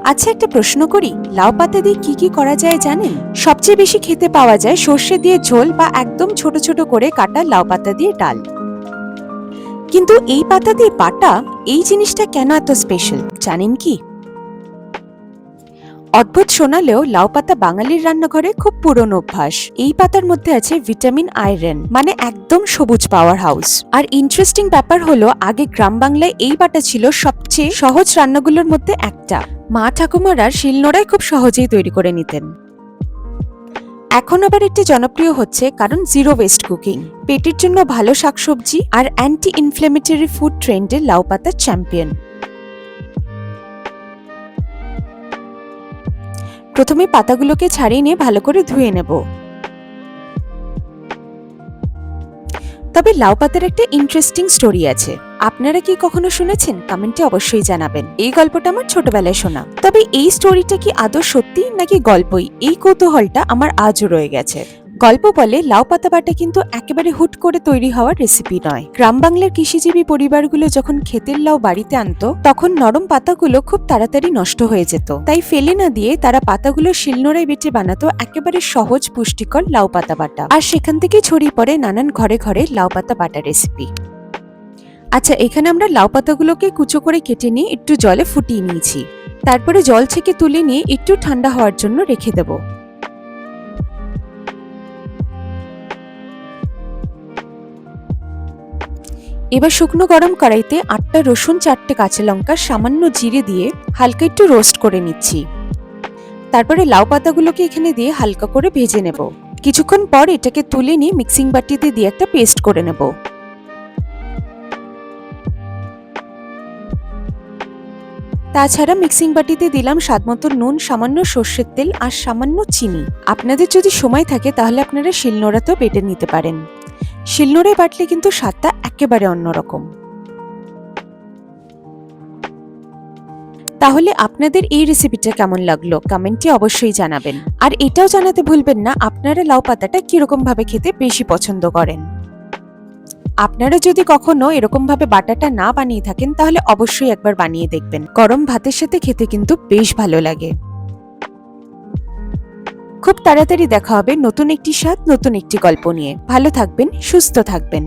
আচ্ছা, একটা প্রশ্ন করি, লাউ পাতা দিয়ে কি কি করা যায় জানেন? সবচেয়ে বেশি খেতে পাওয়া যায় সর্ষে দিয়ে ঝোল বা একদম ছোট ছোট করে কাটা লাউ পাতা দিয়ে ডাল। কিন্তু এই পাতা দিয়ে বাটা এই জিনিসটা কেন এত স্পেশাল জানেন কি? অদ্ভুত শোনালেও লাউ পাতা বাঙালির রান্নাঘরে খুব পুরনো অভ্যাস। এই পাতার মধ্যে আছে ভিটামিন আয়রন, মানে একদম সবুজ পাওয়ার হাউস। আর ইন্টারেস্টিং ব্যাপার হলো, আগে গ্রাম বাংলায় এই বাটা ছিল সবচেয়ে সহজ রান্নাগুলোর মধ্যে একটা। মা ঠাকুমারা শিলনোড়ায় খুব সহজেই তৈরি করে নিতেন। এখন আবার একটি জনপ্রিয় হচ্ছে কারণ জিরো ওয়েস্ট কুকিং, পেটের জন্য ভালো শাকসবজি আর অ্যান্টি ইনফ্লেমেটরি ফুড ট্রেন্ডে লাউ পাতার চ্যাম্পিয়ন। প্রথমে পাতাগুলোকে ছাড়িয়ে নিয়ে ভালো করে ধুয়ে নেব। তবে লাউ পাতার একটা ইন্টারেস্টিং স্টোরি আছে। আপনারা কি কখনো শুনেছেন? কমেন্টে অবশ্যই জানাবেন। এই গল্পটা আমার ছোটবেলায় শোনা। তবে এই স্টোরিটা কি আদৌ সত্যি নাকি গল্পই, এই কৌতূহলটা আমার আজও রয়ে গেছে। গল্প বলে লাউ পাতা বাটা কিন্তু একেবারে হুট করে তৈরি হওয়ার রেসিপি নয়। গ্রাম বাংলার কৃষিজীবী পরিবারগুলো যখন ক্ষেতের লাউ বাড়িতে আনতো, তখন নরম পাতাগুলো খুব তাড়াতাড়ি নষ্ট হয়ে যেত। তাই ফেলে না দিয়ে তারা পাতাগুলো শিলনোড়ায় বেটে বানাতো একেবারে সহজ পুষ্টিকর লাউ পাতা বাটা। আর সেখান থেকে ছড়িয়ে পড়ে নানান ঘরে ঘরে লাউ পাতা বাটা রেসিপি। আচ্ছা, এখানে আমরা লাউ পাতাগুলোকে কুচো করে কেটে নিয়ে একটু জলে ফুটিয়ে নিয়েছি। তারপরে জল থেকে তুলে নিয়ে একটু ঠান্ডা হওয়ার জন্য রেখে দেব। এবার শুকনো গরম কড়াইতে 8টা রসুন, 4টে কাঁচা লঙ্কা, সামান্য জিরে দিয়ে হালকা একটু রোস্ট করে নিচ্ছি। তারপরে লাউ পাতাগুলোকে এখানে দিয়ে হালকা করে ভেজে নেব। কিছুক্ষণ পর এটাকে তুলে নিয়ে মিক্সিং বাটিতে দিয়ে একটা পেস্ট করে নেব। তাছাড়া মিক্সিং বাটিতে দিলাম স্বাদমতো নুন, সামান্য সর্ষের তেল আর সামান্য চিনি। আপনাদের যদি সময় থাকে তাহলে আপনারা শিলনোড়াতেও বেটে নিতে পারেন। শিলনোড়ায় বাটলে কিন্তু স্বাদটা একেবারে অন্যরকম। তাহলে আপনাদের এই রেসিপিটা কেমন লাগলো কমেন্টে অবশ্যই জানাবেন। আর এটাও জানাতে ভুলবেন না আপনারা লাউ পাতাটা কিরকম ভাবে খেতে বেশি পছন্দ করেন। আপনারা যদি কখনো এরকম ভাবে বাটাটা না বানিয়ে থাকেন তাহলে অবশ্যই একবার বানিয়ে দেখবেন। গরম ভাতের সাথে খেতে কিন্তু বেশ ভালো লাগে। খুব তাড়াতাড়ি দেখা হবে নতুন একটি স্বাদ, নতুন একটি গল্প নিয়ে। ভালো থাকবেন, সুস্থ থাকবেন।